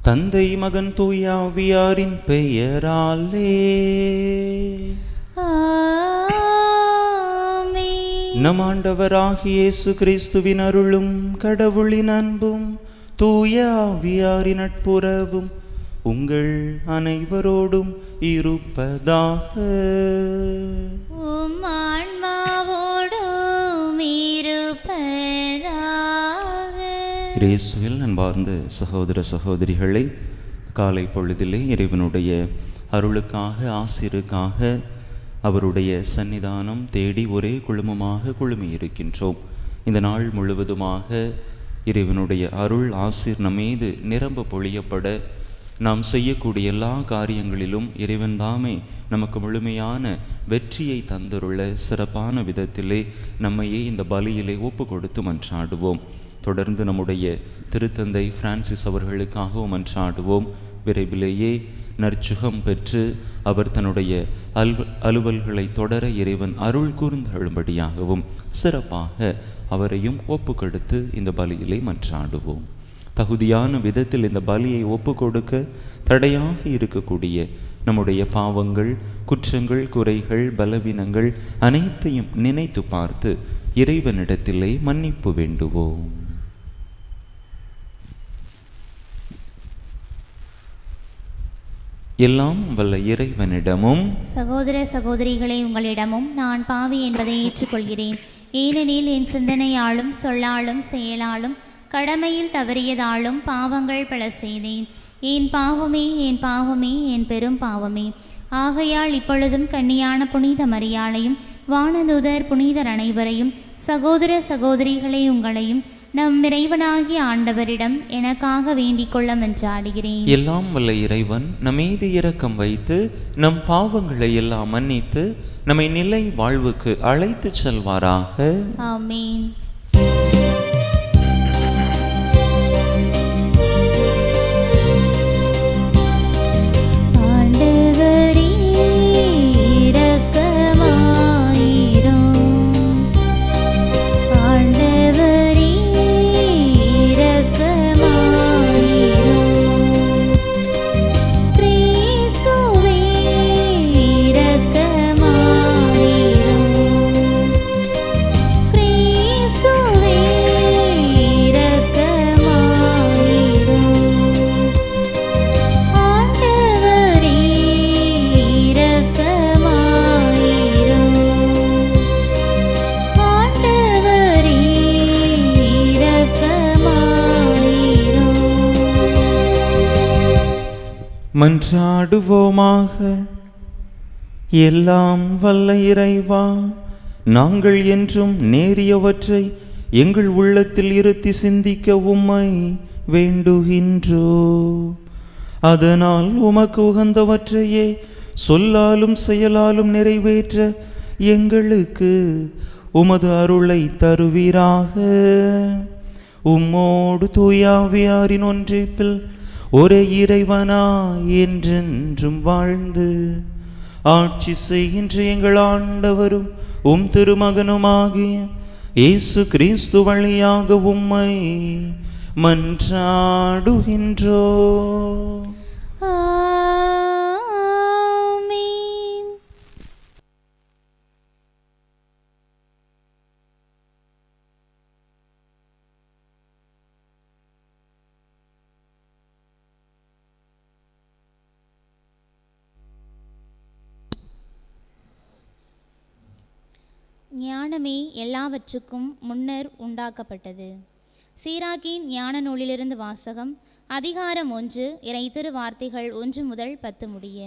தந்தை மகன் தூய ஆவியாரின் பெயராலே நம் ஆண்டவராகிய இயேசு கிறிஸ்துவின் அருளும் கடவுளின் அன்பும் தூய ஆவியாரின் நட்புறவும் உங்கள் அனைவரோடும் இருப்பதாக. உம் ஆன்மாவோடும் இருப்பதாக. இயேசுவில் அன்பார்ந்த சகோதர சகோதரிகளை, காலை பொழுதிலே இறைவனுடைய அருளுக்காக ஆசிருக்காக அவருடைய சன்னிதானம் தேடி ஒரே குழுமமாக குழுமியிருக்கின்றோம். இந்த நாள் முழுவதுமாக இறைவனுடைய அருள் ஆசிர் நம்மீது நிரம்ப பொழியப்பட நாம் செய்யக்கூடிய எல்லா காரியங்களிலும் இறைவன் தாமே நமக்கு முழுமையான வெற்றியை தந்தருள சிறப்பான விதத்திலே நம்மையே இந்த பலியிலே ஒப்பு கொடுத்து மன்றாடுவோம். தொடர்ந்து நம்முடைய திருத்தந்தை பிரான்சிஸ் அவர்களுக்காகவும் மன்றாடுவோம். விரைவிலேயே நற்சுகம் பெற்று அவர் தன்னுடைய அலுவல்களை தொடர இறைவன் அருள் கூர்ந்தருளும்படியாகவும் சிறப்பாக அவரையும் ஒப்பு கொடுத்து இந்த பலியிலே மன்றாடுவோம். தகுதியான விதத்தில் இந்த பலியை ஒப்பு கொடுக்க தடையாக இருக்கக்கூடிய நம்முடைய பாவங்கள், குற்றங்கள், குறைகள், பலவீனங்கள் அனைத்தையும் நினைத்து பார்த்து இறைவனிடத்திலே மன்னிப்பு வேண்டுவோம். எல்லாம் வல்ல இறைவனிடமும் சகோதர சகோதரிகளை உங்களிடமும் நான் பாவி என்பதை ஏற்றுக்கொள்கிறேன். ஏனெனில் என் சிந்தனையாலும் சொல்லாலும் செயலாலும் கடமையில் தவறியதாலும் பாவங்கள் பல செய்தேன். என் பாவமே, என் பாவமே, என் பெரும் பாவமே. ஆகையால் இப்பொழுதும் கன்னியான புனித மரியாளையும் வானதூதர் புனிதர் அனைவரையும் சகோதர சகோதரிகளை உங்களையும் நம் இறைவனாகிய ஆண்டவரிடம் எனக்காக வேண்டிக் கொள்ள மன்றாடுகிறேன். எல்லாம் வல்ல இறைவன் நம்மீது இரக்கம் வைத்து நம் பாவங்களை எல்லாம் மன்னித்து நம்மை நிலை வாழ்வுக்கு அழைத்து செல்வாராக. ஆமென். மன்றாடுவோமாக. எல்லாம் வல்ல இறைவா, நாங்கள் என்றும் நேரியவற்றை எங்கள் உள்ளத்தில் இருத்தி சிந்திக்க உம்மை வேண்டுகின்றோ. அதனால் உமக்கு உகந்தவற்றையே சொல்லாலும் செயலாலும் நிறைவேற்ற எங்களுக்கு உமது அருளை தருவீராக. உம்மோடு தூயாவியாரின் ஒன்றிப்பில் ஒரே இறைவனாய் என்றென்றும் வாழ்ந்து ஆட்சி செய்கின்ற எங்கள் ஆண்டவரும் உம் திருமகனுமாகிய இயேசு கிறிஸ்து வழியாக உம்மை மன்றாடுகின்றோ. ஞானமே எல்லாவற்றுக்கும் முன்னர் உண்டாக்கப்பட்டது. சீராக்கின் ஞான நூலிலிருந்து வாசகம். அதிகாரம் 1, இறை திருவார்த்தைகள் 1 முதல் 10 முடிய.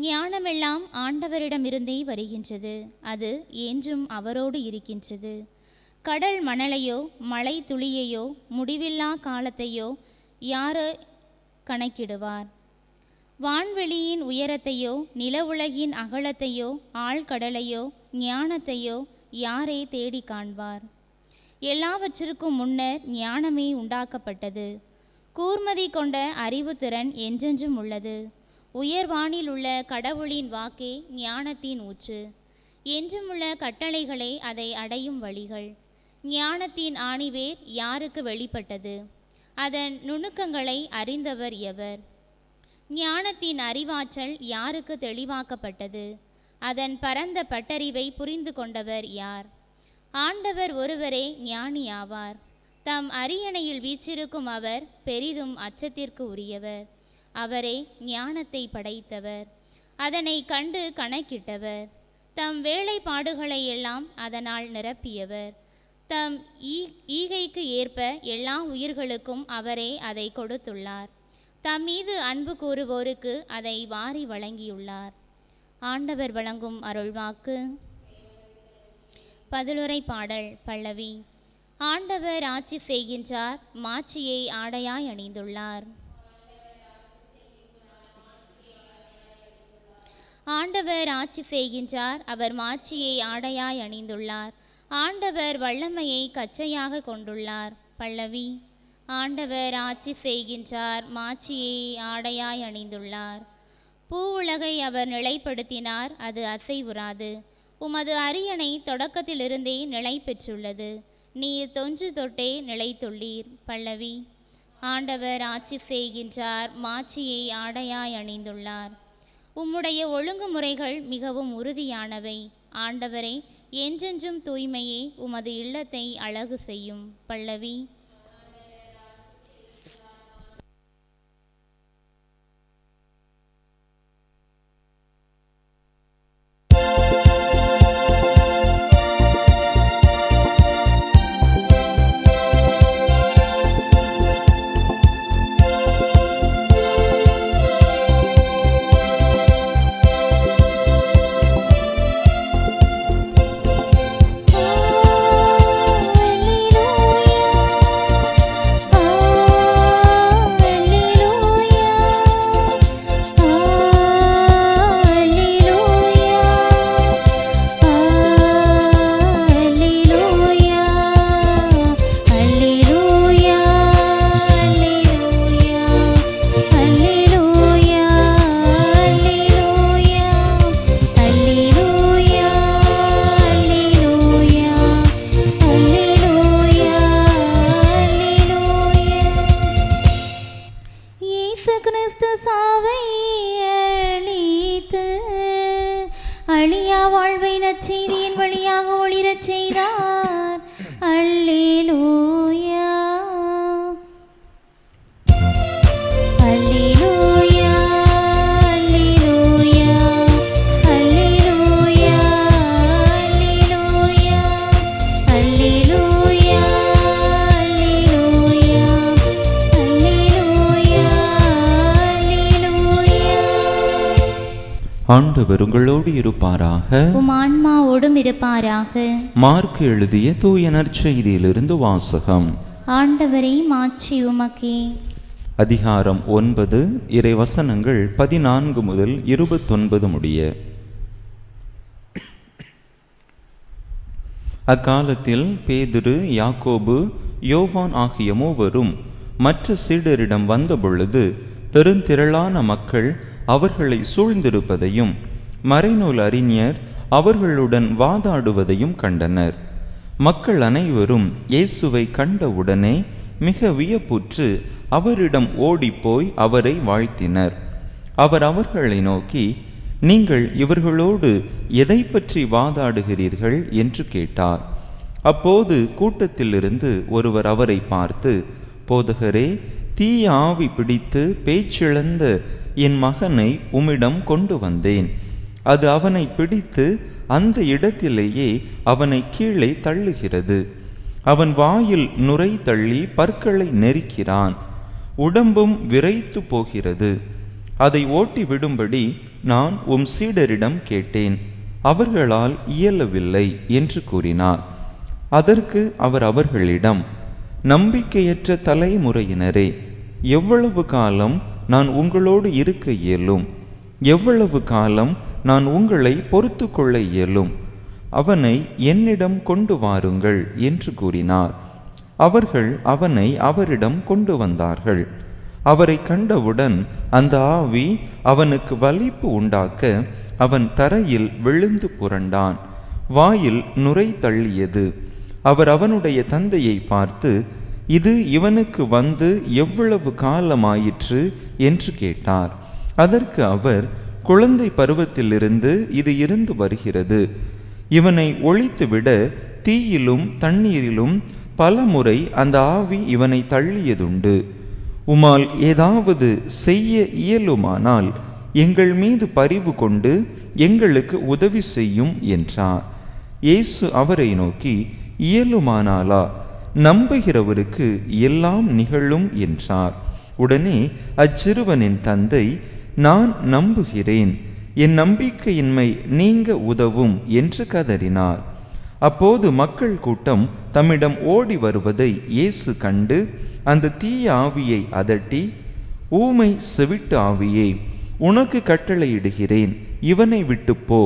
ஞானமெல்லாம் ஆண்டவரிடமிருந்தே வருகின்றது, அது என்றும் அவரோடு இருக்கின்றது. கடல் மணலையோ மழை துளியையோ முடிவில்லா காலத்தையோ யாரோ கணக்கிடுவார்? வான்வெளியின் உயரத்தையோ நில உலகின் அகலத்தையோ ஆழ்கடலையோ ஞானத்தையோ யாரே தேடி காண்பார்? எல்லாவற்றிற்கும் முன்னர் ஞானமே உண்டாக்கப்பட்டது. கூர்மதி கொண்ட அறிவுத்திறன் என்றென்றும் உள்ளது. உயர்வானில் உள்ள கடவுளின் வாக்கே ஞானத்தின் ஊற்று. என்றும் உள்ள கட்டளைகளே அதை அடையும் வழிகள். ஞானத்தின் ஆணிவேர் யாருக்கு வெளிப்பட்டது? அதன் நுணுக்கங்களை அறிந்தவர் எவர்? ஞானத்தின் அறிவாற்றல் யாருக்கு தெளிவாக்கப்பட்டது? அதன் பரந்த பட்டறிவை புரிந்து கொண்டவர் யார்? ஆண்டவர் ஒருவரே ஞானி ஆவார். தம் அரியணையில் வீற்றிருக்கும் அவர் பெரிதும் அச்சத்திற்கு உரியவர். அவரே ஞானத்தை படைத்தவர், அதனை கண்டு கணக்கிட்டவர். தம் வேலைப்பாடுகளை எல்லாம் அதனால் நிரப்பியவர். தம் ஈகைக்கு ஏற்ப எல்லா உயிர்களுக்கும் அவரே அதை கொடுத்துள்ளார். தம் மீது அன்பு கூறுவோருக்கு அதை வாரி வழங்கியுள்ளார். ஆண்டவர் வழங்கும் அருள்வாக்கு. பதிலுரை பாடல் பல்லவி. ஆண்டவர் ஆட்சி செய்கின்றார், மாட்சியை ஆடையாய் அணிந்துள்ளார். ஆண்டவர் ஆட்சி செய்கின்றார், அவர் மாட்சியை ஆடையாய் அணிந்துள்ளார். ஆண்டவர் வல்லமையை கச்சையாக கொண்டுள்ளார். பல்லவி. ஆண்டவர் ஆட்சி செய்கின்றார், மாட்சியை ஆடையாய் அணிந்துள்ளார். பூவுலகை அவர் நிலைப்படுத்தினார், அது அசைவுறாது. உமது அரியணை தொடக்கத்திலிருந்தே நிலை பெற்றுள்ளது. நீர் தொன்று தொட்டே நிலைத்துள்ளீர். பல்லவி. ஆண்டவர் ஆட்சி செய்கின்றார், மாட்சியை ஆடையாய் அணிந்துள்ளார். உம்முடைய ஒழுங்குமுறைகள் மிகவும் உறுதியானவை. ஆண்டவரே, என்றென்றும் தூய்மையே உமது இல்லத்தை அழகு செய்யும். பல்லவி. செய்தியின் வழியாக ஒளிரச் செய்தார். அல்லேலூயா, அல்லேலூயா, அல்லேலூயா, அல்லேலூயா, அல்லேலூயா, அல்லேலூயா, அல்லேலூயா, அல்லேலூயா, அல்லேலூயா. ஆண்டவர் உங்களோடு இருப்பாராக. உம் ஆன்மாவோடும் இருப்பாராக. மார்க் எழுதிய தூய நற்செய்தியிலிருந்து வாசகம். ஆண்டவரே, மாட்சி உமக்கே. அதிகாரம் 9, இறைவசனங்கள் 14 முதல் 29 முடிய. அக்காலத்தில் பேதுரு, யாக்கோபு, யோவான் ஆகிய மூவரும் மற்ற சீடரிடம் வந்தபொழுது பெருந்திரளான மக்கள் அவர்களை சூழ்ந்திருப்பதையும் மறைநூல் அறிஞர் அவர்களுடன் வாதாடுவதையும் கண்டனர். மக்கள் அனைவரும் இயேசுவை கண்டவுடனே மிக வியப்புற்று அவரிடம் ஓடிப்போய் அவரை வாழ்த்தினர். அவர் அவர்களை நோக்கி, நீங்கள் இவர்களோடு எதை பற்றி வாதாடுகிறீர்கள் என்று கேட்டார். அப்போது கூட்டத்திலிருந்து ஒருவர் அவரை பார்த்து, போதகரே, தீய ஆவி பிடித்து பேச்சிழந்த என் மகனை உம்மிடம் கொண்டு வந்தேன். அது அவனை பிடித்து அந்த இடத்திலேயே அவனை கீழே தள்ளுகிறது. அவன் வாயில் நுரை தள்ளி பற்களை நெரிக்கிறான். உடம்பும் விரைத்து போகிறது. அதை ஓட்டி விடும்படி நான் உம் சீடரிடம் கேட்டேன், அவர்களால் இயலவில்லை என்று கூறினார். அதற்கு அவர் அவர்களிடம், நம்பிக்கையற்ற தலைமுறையினரே, எவ்வளவு காலம் நான் உங்களோடு இருக்க இயலும்? எவ்வளவு காலம் நான் உங்களை பொறுத்து கொள்ள இயலும்? அவனை என்னிடம் கொண்டு வாருங்கள் என்று கூறினார். அவர்கள் அவனை அவரிடம் கொண்டு வந்தார்கள். அவரை கண்டவுடன் அந்த ஆவி அவனுக்கு வலிப்பு உண்டாக்க அவன் தரையில் விழுந்து புரண்டான். வாயில் நுரை தள்ளியது. அவர் அவனுடைய தந்தையை பார்த்து, இது இவனுக்கு வந்து எவ்வளவு காலமாயிற்று என்று கேட்டார். அதற்கு அவர், குழந்தை பருவத்திலிருந்து இது இருந்து வருகிறது. இவனை ஒழித்துவிட தீயிலும் தண்ணீரிலும் பலமுறை அந்த ஆவி இவனை தள்ளியதுண்டு. உமால் ஏதாவது செய்ய இயலுமானால் எங்கள் மீது பரிவு கொண்டு எங்களுக்கு உதவி செய்யும் என்றார். இயேசு அவரை நோக்கி, இயலுமானாலா? நம்புகிறவருக்கு எல்லாம் நிகழும் என்றார். உடனே அச்சிறுவனின் தந்தை, நான் நம்புகிறேன், என் நம்பிக்கையின்மை நீங்க உதவும் என்று கதறினார். அப்போது மக்கள் கூட்டம் தம்மிடம் ஓடி வருவதை இயேசு கண்டு அந்த தீய ஆவியை அதட்டி, ஊமை செவிட்டு ஆவியே, உனக்கு கட்டளையிடுகிறேன், இவனை விட்டு போ,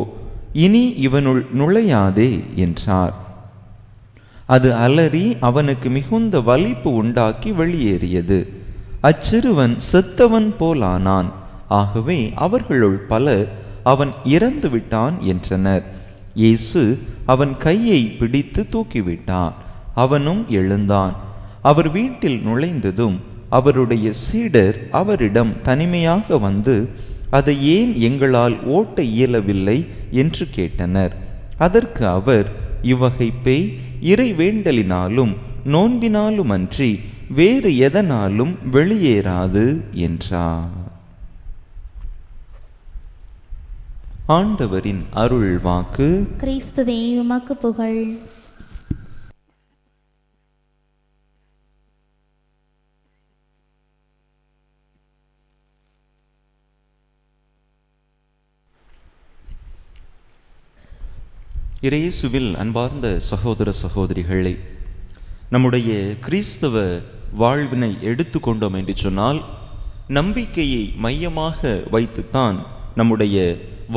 இனி இவனுள் நுழையாதே என்றார். அது அலறி அவனுக்கு மிகுந்த வலிப்பு உண்டாக்கி வெளியேறியது. அச்சிறுவன் செத்தவன் போலானான். ஆகவே அவர்களுள் பலர், அவன் இறந்து விட்டான் என்றனர். இயேசு அவன் கையை பிடித்து தூக்கிவிட்டார். அவனும் எழுந்தான். அவர் வீட்டில் நுழைந்ததும் அவருடைய சீடர் அவரிடம் தனிமையாக வந்து, அதை ஏன் எங்களால் ஓட்ட இயலவில்லை என்று கேட்டனர். அதற்கு அவர், இவ்வகை பேய் இறை வேண்டலினாலும் நோன்பினாலும் அன்றி வேறு எதனாலும் வெளியேறாது என்றார். ஆண்டவரின் அருள் வாக்கு. கிறிஸ்துவே உமக்கு புகழ். இயேசுவில் அன்பார்ந்த சகோதர சகோதரிகளை, நம்முடைய கிறிஸ்தவ வாழ்வினை எடுத்துக்கொண்டோம் என்று சொன்னால், நம்பிக்கையை மையமாக வைத்துத்தான் நம்முடைய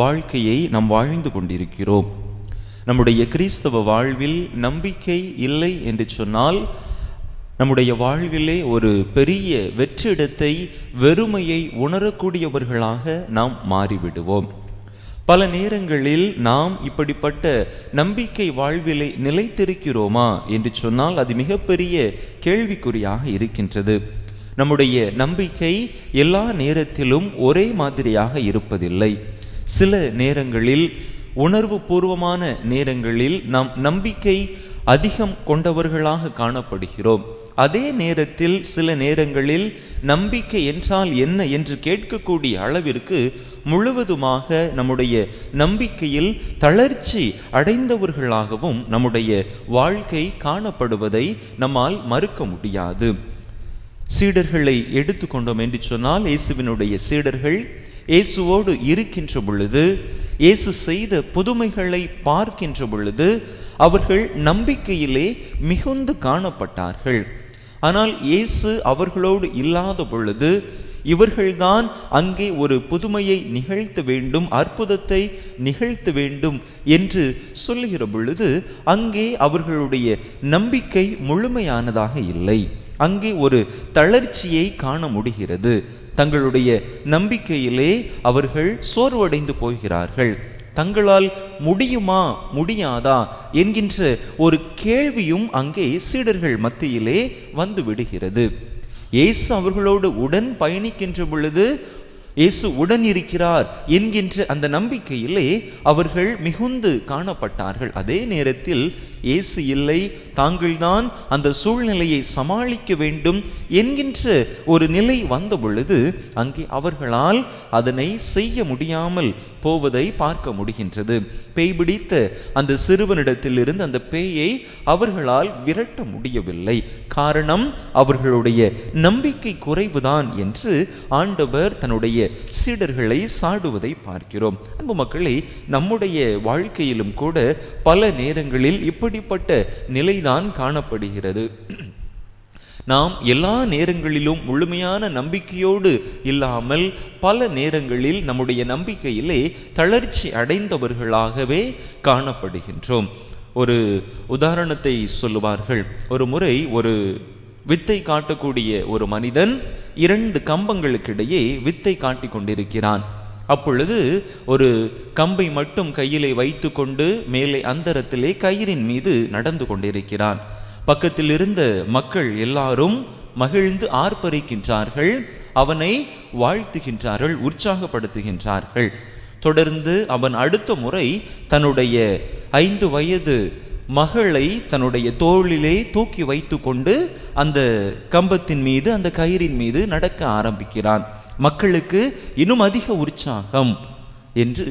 வாழ்க்கையை நாம் வாழ்ந்து கொண்டிருக்கிறோம். நம்முடைய கிறிஸ்தவ வாழ்வில் நம்பிக்கை இல்லை என்று சொன்னால், நம்முடைய வாழ்விலே ஒரு பெரிய வெற்றிடத்தை, வெறுமையை உணரக்கூடியவர்களாக நாம் மாறிவிடுவோம். பல நேரங்களில் நாம் இப்படிப்பட்ட நம்பிக்கை வாழ்விலை நிலைத்திருக்கிறோமா என்று சொன்னால் அது மிகப்பெரிய கேள்விக்குறியாக இருக்கின்றது. நம்முடைய நம்பிக்கை எல்லா நேரத்திலும் ஒரே மாதிரியாக இருப்பதில்லை. சில நேரங்களில், உணர்வு பூர்வமான நேரங்களில் நாம் நம்பிக்கை அதிகம் கொண்டவர்களாக காணப்படுகிறோம். அதே நேரத்தில் சில நேரங்களில் நம்பிக்கை என்றால் என்ன என்று கேட்கக்கூடிய அளவிற்கு முழுவதுமாக நம்முடைய நம்பிக்கையில் தளர்ச்சி அடைந்தவர்களாகவும் நம்முடைய வாழ்க்கை காணப்படுவதை நம்மால் மறுக்க முடியாது. சீடர்களை எடுத்துக்கொண்டோம் என்று சொன்னால், இயேசுவினுடைய சீடர்கள் இயேசுவோடு இருக்கின்ற பொழுது, இயேசு செய்த புதுமைகளை பார்க்கின்ற பொழுது அவர்கள் நம்பிக்கையிலே மிகுந்து காணப்பட்டார்கள். ஆனால் இயேசு அவர்களோடு இல்லாத பொழுது இவர்கள்தான் அங்கே ஒரு புதுமையை நிகழ்த்த வேண்டும், அற்புதத்தை நிகழ்த்த வேண்டும் என்று சொல்லுகிற பொழுது அங்கே அவர்களுடைய நம்பிக்கை முழுமையானதாக இல்லை. அங்கே ஒரு தளர்ச்சியை காண முடிகிறது. தங்களுடைய நம்பிக்கையிலே அவர்கள் சோர்வடைந்து போகிறார்கள். தங்களால் முடியுமா முடியாதா என்கின்ற ஒரு கேள்வியும் அங்கே சீடர்கள் மத்தியிலே வந்து விடுகிறது. இயேசு அவர்களோடு உடன் பயணிக்கின்ற பொழுது இயேசு உடன் இருக்கிறார் என்கின்ற அந்த நம்பிக்கையிலே அவர்கள் மிகுந்து காணப்பட்டார்கள். அதே நேரத்தில் இயேசு இல்லை, தாங்கள்தான் அந்த சூழ்நிலையை சமாளிக்க வேண்டும் என்கின்ற ஒரு நிலை வந்த பொழுது அங்கே அவர்களால் அதனை செய்ய முடியாமல் போவதை பார்க்க முடிகின்றது. பேய் பிடித்த அந்த சிறுவனிடத்திலிருந்து அந்த பேயை அவர்களால் விரட்ட முடியவில்லை. காரணம் அவர்களுடைய நம்பிக்கை குறைவுதான் என்று ஆண்டவர் தன்னுடைய சீடர்களை சாடுவதை பார்க்கிறோம். அன்பு மக்களே, நம்முடைய வாழ்க்கையிலும் கூட பல நேரங்களில் இப்படிப்பட்ட நிலைதான் காணப்படுகிறது. நாம் எல்லா நேரங்களிலும் முழுமையான நம்பிக்கையோடு இல்லாமல் பல நேரங்களில் நம்முடைய நம்பிக்கையிலே தளர்ச்சி அடைந்தவர்களாகவே காணப்படுகின்றோம். ஒரு உதாரணத்தை சொல்லுவார்கள். ஒரு முறை ஒரு வித்தை காட்டக்கூடிய ஒரு மனிதன் 2 கம்பங்களுக்கிடையே வித்தை காட்டிக் கொண்டிருக்கிறான். அப்பொழுது ஒரு கம்பை மட்டும் கையிலே வைத்து கொண்டு மேலே அந்தரத்திலே கயிறின் மீது நடந்து கொண்டிருக்கிறான். பக்கத்தில் இருந்த மக்கள் எல்லாரும் மகிழ்ந்து ஆர்ப்பரிக்கின்றார்கள், அவனை வாழ்த்துகின்றார்கள், உற்சாகப்படுத்துகின்றார்கள். தொடர்ந்து அவன் அடுத்த முறை தன்னுடைய 5 வயது மகளை தன்னுடைய தோளிலே தூக்கி வைத்து கொண்டு அந்த கம்பத்தின் மீது, அந்த கயிறின் மீது நடக்க ஆரம்பிக்கிறான். மக்களுக்கு இன்னும் அதிக உற்சாகம் என்று,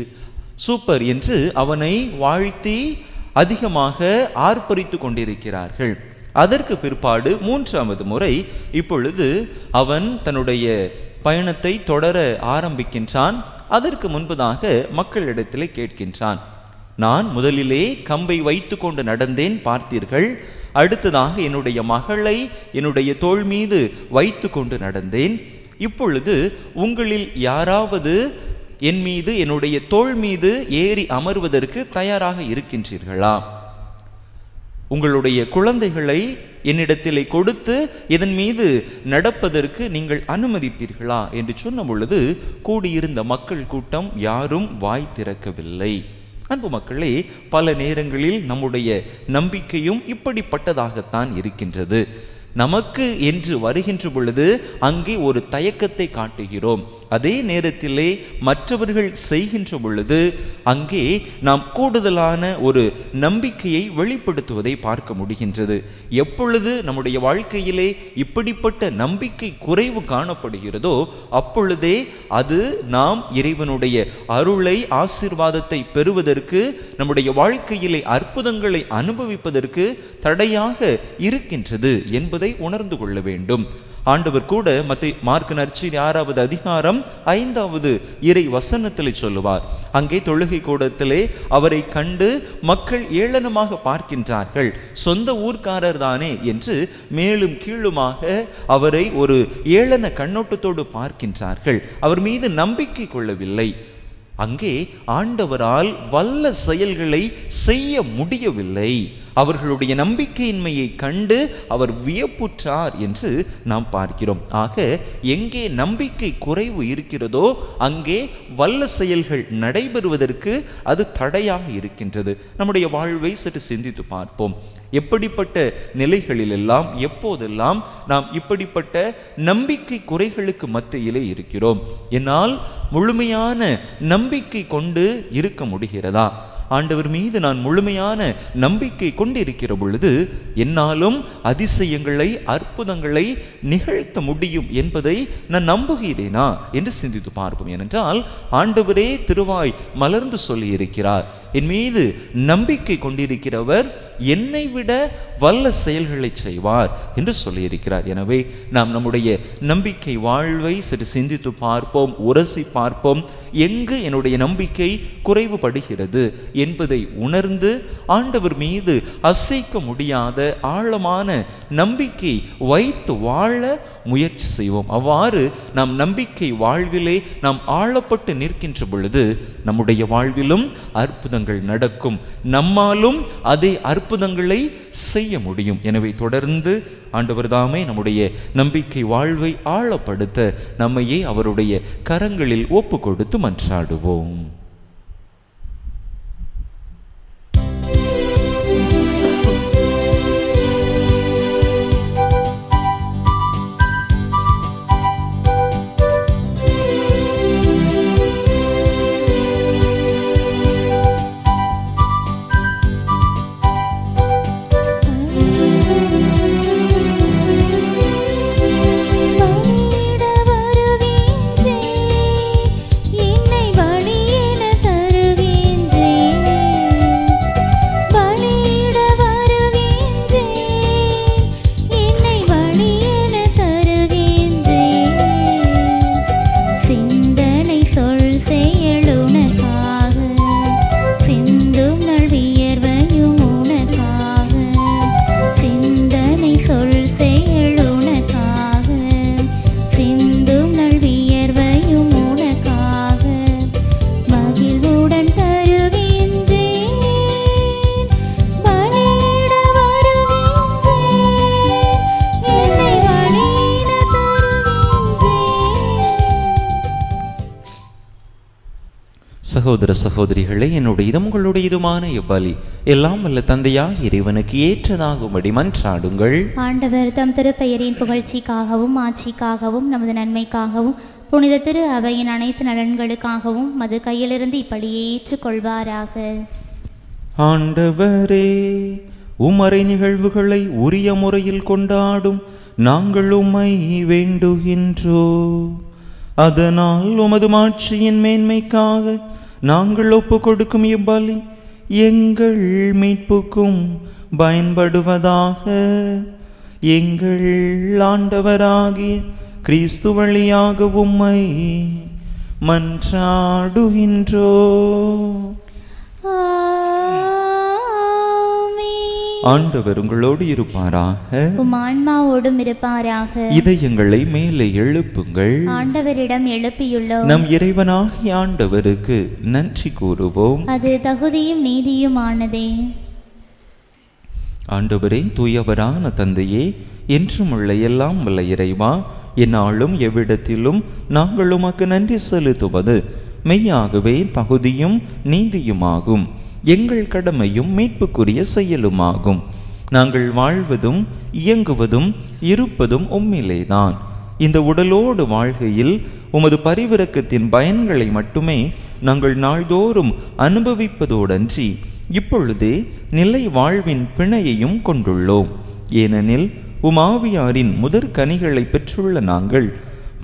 சூப்பர் என்று அவனை வாழ்த்தி அதிகமாக ஆர்ப்பரித்து கொண்டிருக்கிறார்கள். அதற்கு பிற்பாடு 3வது முறை இப்பொழுது அவன் தன்னுடைய பயணத்தை தொடர ஆரம்பிக்கின்றான். அதற்கு முன்பதாக மக்களிடத்திலே கேட்கின்றான், நான் முதலிலே கம்பை வைத்து கொண்டு நடந்தேன் பார்த்தீர்கள், அடுத்ததாக என்னுடைய மகளை என்னுடைய தோள் மீது வைத்து கொண்டு நடந்தேன், இப்பொழுது உங்களில் யாராவது என் மீது, என்னுடைய தோள் மீது ஏறி அமர்வதற்கு தயாராக இருக்கின்றீர்களா? உங்களுடைய குழந்தைகளை என்னிடத்திலே கொடுத்து இதன் மீது நடப்பதற்கு நீங்கள் அனுமதிப்பீர்களா என்று சொன்ன பொழுது கூடியிருந்த மக்கள் கூட்டம் யாரும் வாய் திறக்கவில்லை. அன்பு மக்களே, பல நேரங்களில் நம்முடைய நம்பிக்கையும் இப்படிப்பட்டதாகத்தான் இருக்கின்றது. நமக்கு என்று வருகின்ற பொழுது அங்கே ஒரு தயக்கத்தை காட்டுகிறோம். அதே நேரத்திலே மற்றவர்கள் செய்கின்ற பொழுது அங்கே நாம் கூடுதலான ஒரு நம்பிக்கையை வெளிப்படுத்துவதை பார்க்க முடிகின்றது. எப்பொழுது நம்முடைய வாழ்க்கையிலே இப்படிப்பட்ட நம்பிக்கை குறைவு காணப்படுகிறதோ அப்பொழுதே அது நாம் இறைவனுடைய அருளை, ஆசீர்வாதத்தை பெறுவதற்கு, நம்முடைய வாழ்க்கையிலே அற்புதங்களை அனுபவிப்பதற்கு தடையாக இருக்கின்றது என்பதை உணர்ந்து கொள்ள வேண்டும். ஆண்டவர் கூட மார்க்கு நற்செய்தி 6வது அதிகாரம் 5வது இறை வசனத்திலே சொல்லுவார், அங்கே தொழுகை கூடத்திலே அவரை கண்டு மக்கள் ஏளனமாக பார்க்கின்றார்கள், சொந்த ஊர்க்காரர் தானே என்று மேலும் கீழுமாக அவரை ஒரு ஏளன கண்ணோட்டத்தோடு பார்க்கின்றார்கள். அவர் மீது நம்பிக்கை கொள்ளவில்லை. அங்கே ஆண்டவரால் வல்ல செயல்களை செய்ய முடியவில்லை. அவர்களுடைய நம்பிக்கையின்மையை கண்டு அவர் வியப்புற்றார் என்று நாம் பார்க்கிறோம். ஆக எங்கே நம்பிக்கை குறைவு இருக்கிறதோ அங்கே வல்ல செயல்கள் நடைபெறுவதற்கு அது தடையாக இருக்கின்றது. நம்முடைய வாழ்வை சற்று சிந்தித்து பார்ப்போம். எப்படிப்பட்ட நிலைகளிலெல்லாம், எப்போதெல்லாம் நாம் இப்படிப்பட்ட நம்பிக்கை குறைகளுக்கு மத்தியிலே இருக்கிறோம்? என்னால் முழுமையான நம்பிக்கை கொண்டு இருக்க முடிகிறதா? ஆண்டவர் மீது நான் முழுமையான நம்பிக்கை கொண்டு இருக்கிற பொழுது என்னாலும் அதிசயங்களை, அற்புதங்களை நிகழ்த்த முடியும் என்பதை நான் நம்புகிறேனா என்று சிந்தித்து பார்ப்போம். ஏனென்றால் ஆண்டவரே திருவாய் மலர்ந்து சொல்லி இருக்கிறார், என் மீது நம்பிக்கை கொண்டிருக்கிறவர் என்னை விட வல்ல செயல்களை செய்வார் என்று சொல்லியிருக்கிறார். எனவே நாம் நம்முடைய நம்பிக்கை வாழ்வை சற்று சிந்தித்து பார்ப்போம், உரசி பார்ப்போம். எங்கு என்னுடைய நம்பிக்கை குறைவுபடுகிறது என்பதை உணர்ந்து ஆண்டவர் மீது அசைக்க முடியாத ஆழமான நம்பிக்கை வைத்து வாழ முயற்சி செய்வோம். அவ்வாறு நாம் நம்பிக்கை வாழ்விலே நாம் ஆழப்பட்டு நிற்கின்ற பொழுது நம்முடைய வாழ்விலும் அற்புதங்கள் நடக்கும், நம்மாலும் அதே அற்புதங்களை செய்ய முடியும். எனவே தொடர்ந்து ஆண்டவர் தாமே நம்முடைய நம்பிக்கை வாழ்வை ஆழப்படுத்த நம்மையே அவருடைய கரங்களில் ஒப்பு கொடுத்து மன்றாடுவோம். என்னை வழியென சகோதர சகோதரிகளே, என்னுடையதும் உங்களுடையதுமான இப்பலி எல்லாம் வல்ல தந்தையாய் இறைவனுக்கு ஏற்றதாகும்படி மன்றாடுங்கள். ஆண்டவர் தம் திருப்பெயரின் புகழ்ச்சிக்காகவும் ஆட்சிக்காகவும் நமது நன்மைக்காகவும் புனித திரு அவையின் அனைத்து நலன்களுக்காகவும் மது கையிலிருந்து இப்படியே ஏற்றுக்கொள்வாராக. ஆண்டவரே, உமறை நிகழ்வுகளை உரிய முறையில் கொண்டாடும் நாங்கள் உம்மை வேண்டுகின்றோம். அதனால் உமது மாட்சியின் மேன்மைக்காக நாங்கள் ஒப்பு கொடுக்கும் இப்பலி எங்கள் மீட்புக்கும் பயன்படுவதாக. எங்கள் ஆண்டவராகிய கிறிஸ்து வழியாக உம்மை மன்றாடுகின்றோம். ஆண்டவர் உங்களோடு இருப்பாராக, உம் ஆன்மாவோடும் இருப்பாராக. இதயங்களை மேலே எழுப்புங்கள். ஆண்டவரிடம் எழுப்பியுள்ளோம். நம் இறைவனாகிய ஆண்டவருக்கு நன்றி கூறுவோம். அது தகுதியும் நீதியுமானதே. ஆண்டவரே, தூயவரான தந்தையே, என்றும் உள்ள எல்லாம் வல்ல இறைவா, எந்நாளும் எவ்விடத்திலும் நாங்கள் உமக்கு நன்றி செலுத்துவது மெய்யாகவே தகுதியும் நீதியுமாகும். எங்கள் கடமையும் மீட்புக்குரிய செயலுமாகும். நாங்கள் வாழ்வதும் இயங்குவதும் இருப்பதும் உம்மிலேதான். இந்த உடலோடு வாழ்கையில் உமது பரிவிரக்கத்தின் பயன்களை மட்டுமே நாங்கள் நாள்தோறும் அனுபவிப்பதோடன்றி இப்பொழுதே நிலை வாழ்வின் பிணையையும் கொண்டுள்ளோம். ஏனெனில் உமாவியாரின் முதற் கனிகளை பெற்றுள்ள நாங்கள்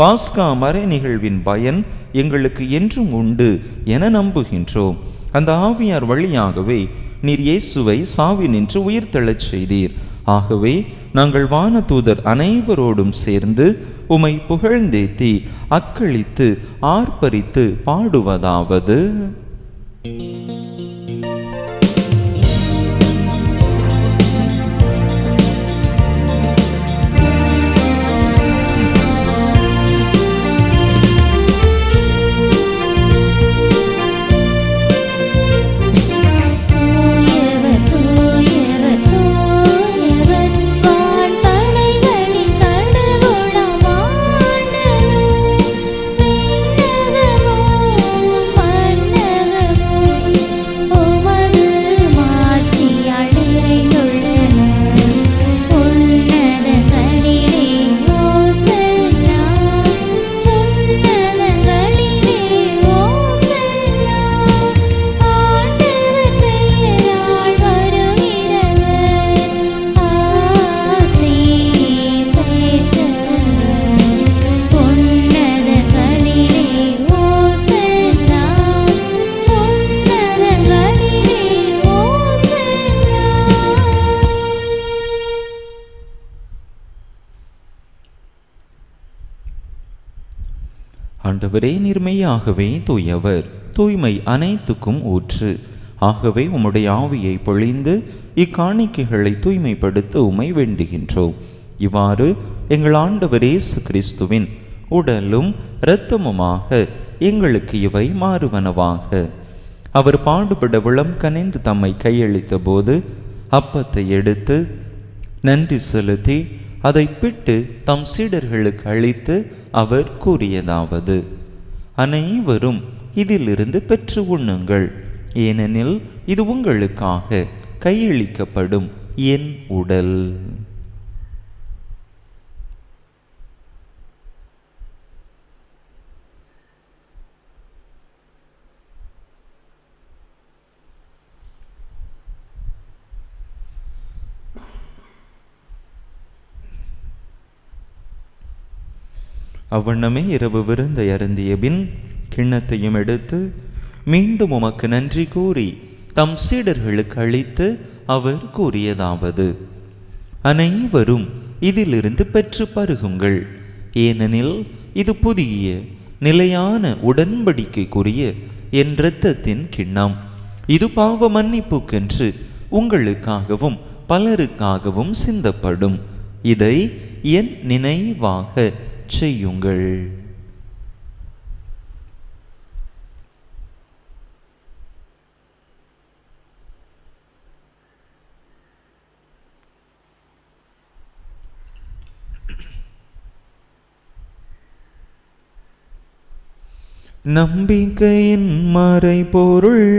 பாஸ்கா மறை நிகழ்வின் பயன் எங்களுக்கு என்றும் உண்டு என நம்புகின்றோம். அந்த ஆவியார் வழியாகவே நீர் இயேசுவை சாவினின்று உயிர்த்தெழச் செய்தீர். ஆகவே நாங்கள் வானதூதர் அனைவரோடும் சேர்ந்து உமை புகழ்ந்தேத்தி அக்களித்து ஆர்ப்பரித்து பாடுவதாவது: ஆண்டவரே, நீர்மையாகவே தூயவர், தூய்மை அனைத்துக்கும் ஊற்று. ஆகவே உம்முடைய ஆவியை பொழிந்து இக்காணிக்கைகளை தூய்மைப்படுத்த உம்மை வேண்டுகின்றோம். இவ்வாறு எங்கள் ஆண்டவர் இயேசு கிறிஸ்துவின் உடலும் இரத்தமுமாக எங்களுக்கு இவை மாறுவனவாக. அவர் பாடுபட விளம் கனிந்து தம்மை கையளித்த போது அப்பத்தை எடுத்து நன்றி செலுத்தி அதை பிட்டு தம் சீடர்களுக்கு அளித்து அவர் கூறியதாவது: அனைவரும் இதிலிருந்து பெற்று உண்ணுங்கள், ஏனெனில் இது உங்களுக்காக கையளிக்கப்படும் என் உடல். அவ்வண்ணமே இரவு விருந்தை அருந்திய பின் கிண்ணத்தையும் எடுத்து மீண்டும் உமக்கு நன்றி கூறி தம் சீடர்களுக்கு அளித்து அவர் கூறியதாவது: அனைவரும் இதிலிருந்து பெற்று பருகுங்கள், ஏனெனில் இது புதிய நிலையான உடன்படிக்கைக்குரிய என் இரத்தத்தின் கிண்ணம். இது பாவ மன்னிப்புக்கென்று உங்களுக்காகவும் பலருக்காகவும் சிந்தப்படும். இதை என் நினைவாக செய்யுங்கள். நம்பிக்கையின் மறைபொருள்.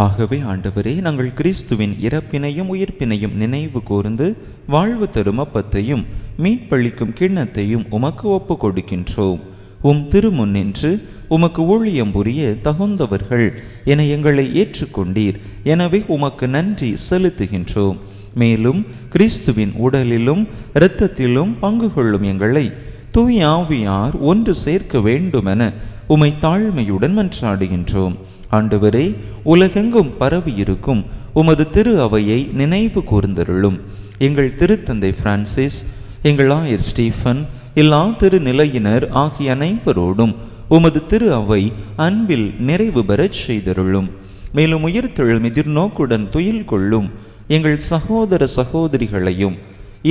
ஆகவே ஆண்டவரே, நாங்கள் கிறிஸ்துவின் இறப்பினையும் உயிர்ப்பினையும் நினைவு கூர்ந்து வாழ்வு தரும் அப்பத்தையும் மீட்பளிக்கும் கிண்ணத்தையும் உமக்கு ஒப்பு கொடுக்கின்றோம். உம் திருமுன்னின்று உமக்கு ஊழியம் புரிய தகுந்தவர்கள் என எங்களை ஏற்றுக்கொண்டீர். எனவே உமக்கு நன்றி செலுத்துகின்றோம். மேலும் கிறிஸ்துவின் உடலிலும் இரத்தத்திலும் பங்கு கொள்ளும் எங்களை தூய ஆவியார் ஒன்று சேர்க்க வேண்டுமென உமை தாழ்மையுடன் மன்றாடுகின்றோம். ஆண்டவரே, உலகெங்கும் பரவியிருக்கும் உமது திரு அவையை நினைவு கூர்ந்தருளும். எங்கள் திருத்தந்தை பிரான்சிஸ், எங்கள் ஆயர் ஸ்டீஃபன், எல்லா திருநிலையினர் ஆகிய அனைவரோடும் உமது திரு அவை அன்பில் நிறைவு பெறச் செய்தருளும். மேலும் உயிர்த்தெழும் எதிர்நோக்குடன் துயில் கொள்ளும் எங்கள் சகோதர சகோதரிகளையும்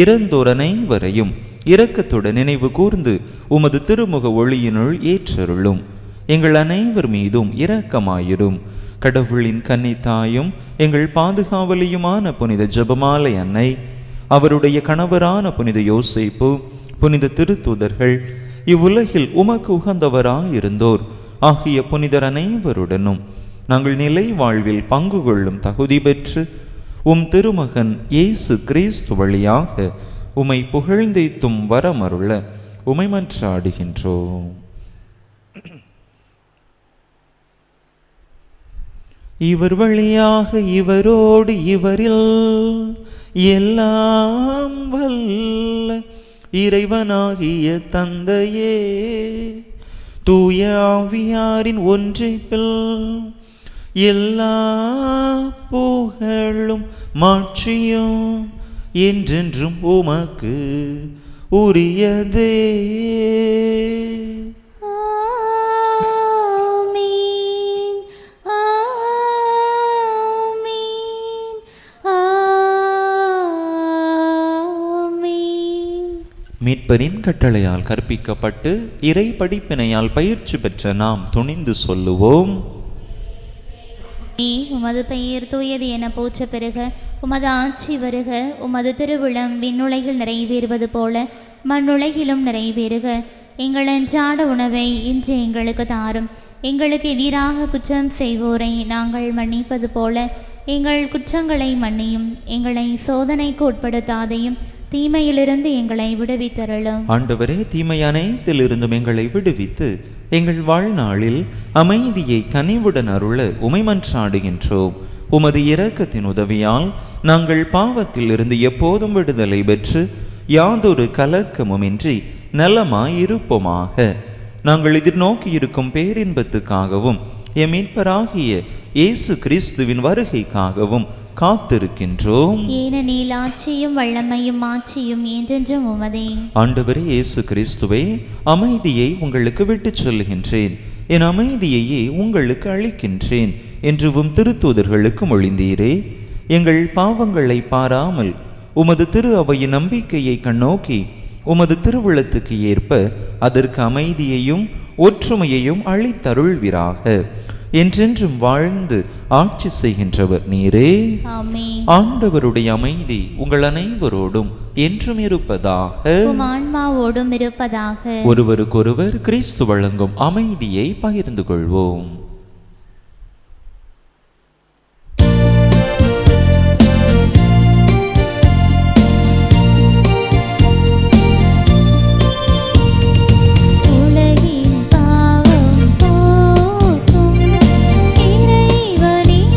இறந்தோர் அனைவரையும் இரக்கத்துடன் நினைவு கூர்ந்து உமது திருமுக ஒளியினுள் ஏற்றருளும். எங்கள் அனைவர் மீதும் இரக்கமாயிரும். கடவுளின் கன்னித்தாயும் எங்கள் பாதுகாவலியுமான புனித ஜெபமாலை அன்னை, அவருடைய கணவரான புனித யோசேப்பு, புனித திருத்தூதர்கள், இவ்வுலகில் உமக்கு உகந்தவராயிருந்தோர் ஆகிய புனிதர் அனைவருடனும் நாங்கள் நிலை வாழ்வில் பங்கு கொள்ளும் தகுதி பெற்று உம் திருமகன் இயேசு கிறிஸ்து வழியாக உமை புகழ்ந்தேத்தும் வரமருள உமை மன்றாடுகின்றோம். இவர் வழியாக இவரோடு இவரில் எல்லாம் வல்ல இறைவனாகிய தந்தையே, தூய ஆவியாரின் ஒன்றிப்பில் எல்லா புகழும் மாட்சியும் என்றென்றும் உமக்கு உரியதே. மீட்பரின் கட்டளையால் கற்பிக்கப்பட்டு இறை படிப்பினையால் பயிற்சி பெற்ற நாம் துணிந்து சொல்லுவோம். உமது பெயர் தூயது என போற்ற பெறுக, உமது ஆட்சி வருக, உமது திருவிழம் விண்ணுலகில் நிறைவேறுவது போல மண்ணுலகிலும் நிறைவேறுக. எங்கள் அன்றாட உணவை இன்று எங்களுக்கு தாரும். எங்களுக்கு எதிராக குற்றம் செய்வோரை நாங்கள் மன்னிப்பது போல எங்கள் குற்றங்களை மன்னியும். எங்களை சோதனைக்கு உட்படுத்தாதையும் தீமையிலிருந்து எங்களை விடுவித்தருளும். ஆண்டவரே, தீமை அனைத்திலிருந்தும் எங்களை விடுவித்து எங்கள் வாழ்நாளில் அமைதியை கனிவுடன் அருள உமை மன்றாடுகின்றோம். உமது இரக்கத்தின் உதவியால் நாங்கள் பாவத்தில் இருந்து எப்போதும் விடுதலை பெற்று யாதொரு கலக்கமுமின்றி நலமாயிருப்போமாக. நாங்கள் எதிர்நோக்கி இருக்கும் பேரின்பத்துக்காகவும் எம் மீட்பராகிய இயேசு கிறிஸ்துவின் வருகைக்காகவும் காத்திருக்கின்றோம். ஏனெனில் ஆட்சியும் வல்லமையும் ஆட்சியும் என்றென்றும் உமதே. ஆண்டவரே இயேசு கிறிஸ்துவே, அமைதியை உங்களுக்கு விட்டுச் சொல்லுகின்றேன், என் அமைதியையே உங்களுக்கு அளிக்கின்றேன் என்று உம் திருத்தூதர்களுக்கு மொழிந்தீரே. எங்கள் பாவங்களை பாராமல் உமது திரு அவையின் நம்பிக்கையை கண்ணோக்கி உமது திருவுளத்துக்கு ஏற்ப அதற்கு அமைதியையும் ஒற்றுமையையும் அளித்தருள்வீராக. என்றென்றும் வாழ்ந்து ஆட்சி செய்கின்றவர் நீரே. ஆமென். ஆண்டவருடைய அமைதி உங்கள் அனைவரோடும் என்றும் இருப்பதாக. உம் ஆன்மாவோடும் இருப்பதாக. ஒருவருக்கொருவர் கிறிஸ்து வழங்கும் அமைதியை பகிர்ந்து கொள்வோம். இறைவனின்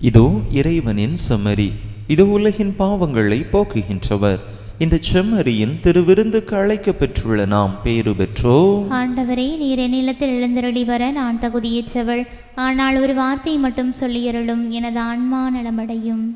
இதோ இறைவனின் செம்மறி, இதோ உலகின் பாவங்களை போக்குகின்றவர். இந்த செம்மறியின் திருவிருந்துக்கு அழைக்கப் பெற்றுள்ள நாம் பேறு பெற்றோம். ஆண்டவரே, நீர் என்னிடத்தில் எழுந்தருளி வர நான் தகுதியற்றவள். ஆனால் ஒரு வார்த்தை மட்டும் சொல்லியருளும், எனது ஆன்மா நலமடையும்.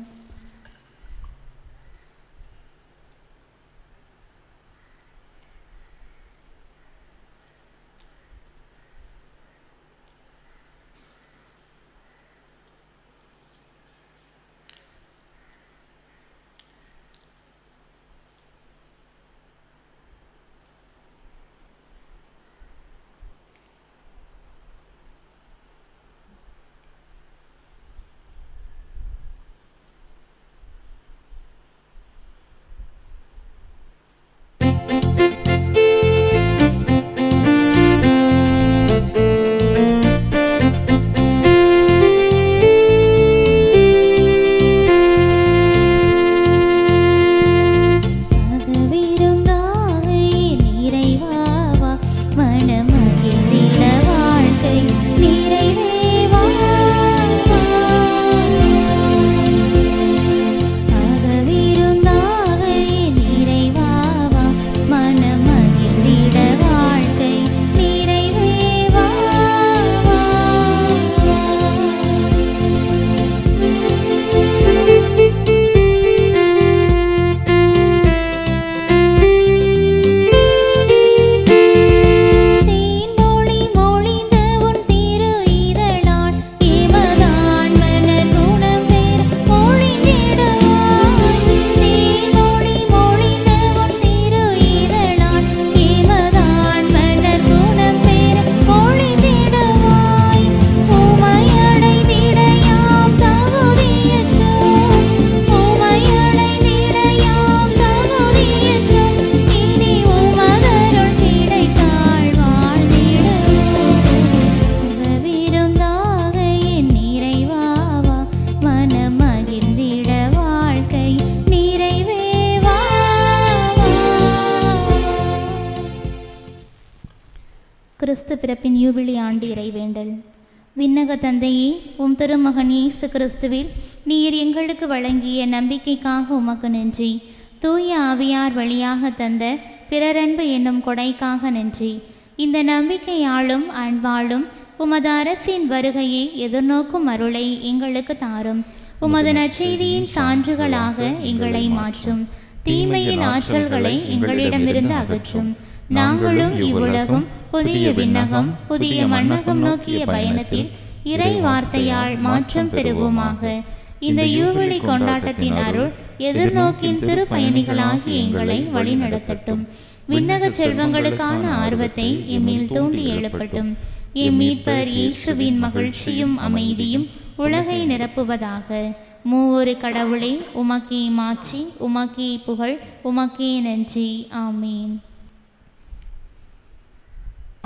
கிறிஸ்து பிறப்பின் யூபிலி ஆண்டு இறைவேண்டல். விண்ணக தந்தையே, உம் திருமகன் இயேசு கிறிஸ்துவில் நீர் எங்களுக்கு வழங்கிய நம்பிக்கைக்காக உமக்கு நன்றி. தூய ஆவியார் வழியாக தந்த பிறரன்பு என்னும் கொடைக்காக நன்றி. இந்த நம்பிக்கையாலும் அன்பாலும் உமது அரசின் வருகையை எதிர்நோக்கும் அருளை எங்களுக்கு தாரும். உமது நற்செய்தியின் சான்றுகளாக எங்களை மாற்றும். தீமையின் ஆற்றல்களை எங்களிடமிருந்து அகற்றும். நாங்களும் இவ்வுலகம் புதிய விண்ணகம் புதிய மண்ணகம் நோக்கிய பயணத்தில் இறை வார்த்தையால் மாற்றம் பெறுவோமாக. இந்த யூபிலி கொண்டாட்டத்தின் அருள் எதிர்நோக்கின் திருப்பயணிகளாகி எங்களை வழிநடத்தட்டும். விண்ணக செல்வங்களுக்கான ஆர்வத்தை எம்மில் தூண்டி எழுப்பட்டும். எம் மீட்பர் இயேசுவின் மகிழ்ச்சியும் அமைதியும் உலகை நிரப்புவதாக. மூவொரு கடவுளே, உமக்கே மாட்சி, உமக்கே புகழ், உமக்கே நன்றி. ஆமீன்.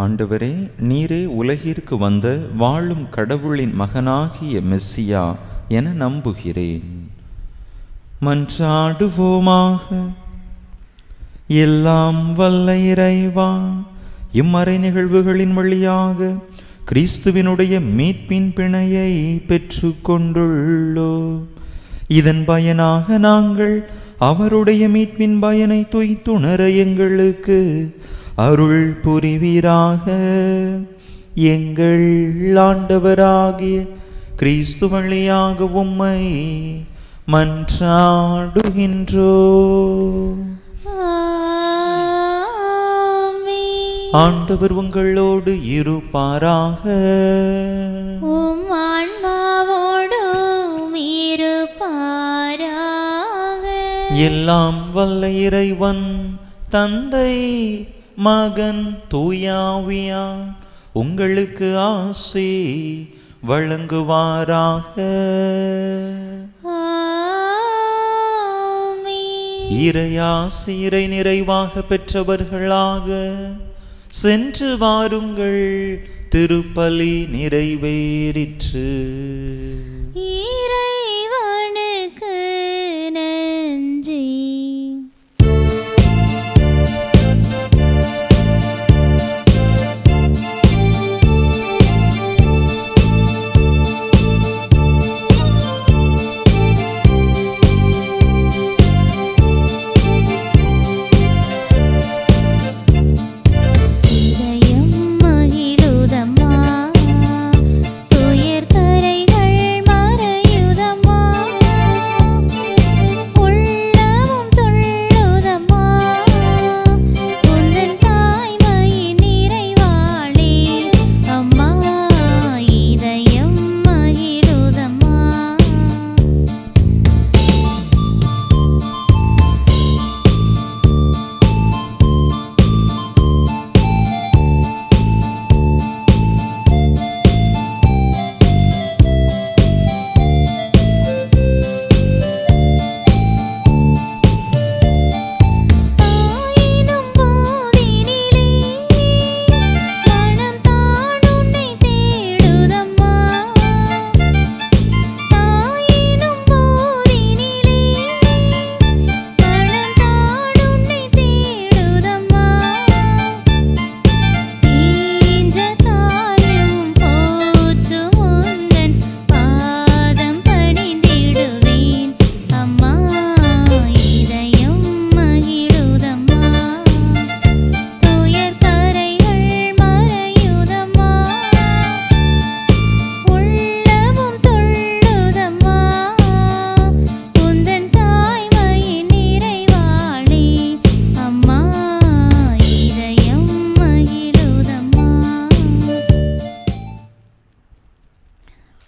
ஆண்டவரே, நீரே உலகிற்கு வந்த வாழும் கடவுளின் மகனாகிய மெஸ்ஸியா என நம்புகிறேன். மன்றாடுவோமாக. எல்லாம் வல்ல இறைவா, இம்மறை நிகழ்வுகளின் வழியாக கிறிஸ்துவினுடைய மீட்பின் பிணையை பெற்று கொண்டுள்ளோம். இதன் பயனாக நாங்கள் அவருடைய மீட்பின் பயனை துய்த்துணர எங்களுக்கு அருள் புரிவீராக. எங்கள் ஆண்டவராகிய கிறிஸ்து வழியாக உம்மை மன்றாடுகின்றோம். ஆண்டவர் உங்களோடு இருப்பாராக. உம் ஆன்மாவோடும் இருப்பாராக. எல்லாம் வல்ல இறைவன் தந்தை மகன் தூயாவியா உங்களுக்கு ஆசி வழங்குவாராக. இறையாசிரை நிறைவாக பெற்றவர்களாக சென்று வாருங்கள். திருப்பலி நிறைவேறிற்று. இறைவனுக்கு நன்றி.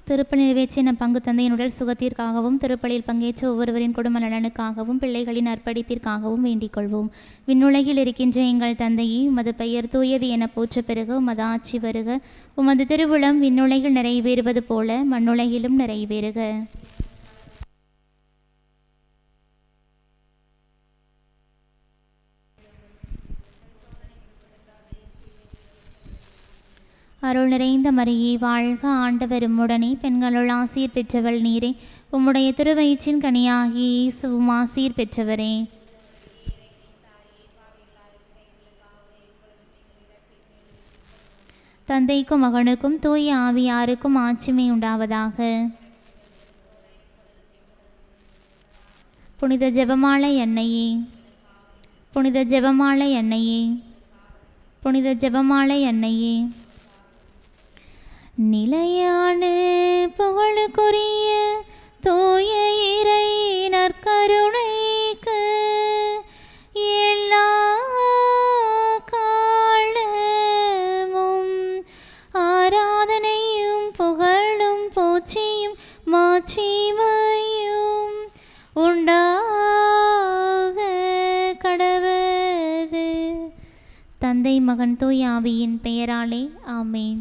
திருப்பலி நிறைவேற்றிய நம் பங்கு தந்தையின் உடல் சுகத்திற்காகவும் திருப்பலியில் பங்கேற்ற ஒவ்வொருவரின் குடும்ப நலனுக்காகவும் பிள்ளைகளின் அர்ப்பணிப்பிற்காகவும் வேண்டிக் கொள்வோம். விண்ணுலகில் இருக்கின்ற எங்கள் தந்தையே, உமது பெயர் தூயது என போற்ற பெறுக. உமது ஆட்சி வருக. உமது திருவுளம் விண்ணுலகில் நிறைவேறுவது போல மண்ணுலகிலும் நிறைவேறுக. அருள் நிறைந்த மரியே, வாழ்க, ஆண்டவர் உம்முடனே, பெண்களுள் ஆசீர் பெற்றவள் நீரே. உம்முடைய திருவயிற்றின் கனியாகிய இயேசுவும் ஆசீர் பெற்றவரே. தந்தைக்கும் மகனுக்கும் தூய ஆவியாருக்கும் ஆட்சிமை உண்டாவதாக. புனித ஜெபமாலை அன்னையே, புனித ஜெபமாலை அன்னையே, புனித ஜெபமாலை அன்னையே. நிலையான புகழுக்குரிய தூய இறை நற்கருணைக்கு எல்லா காலமும் ஆராதனையும் புகழும் போற்றியும் மாட்சிமையும் உண்டாக கடவது. தந்தை மகன் தூய ஆவியின் பெயராலே ஆமேன்.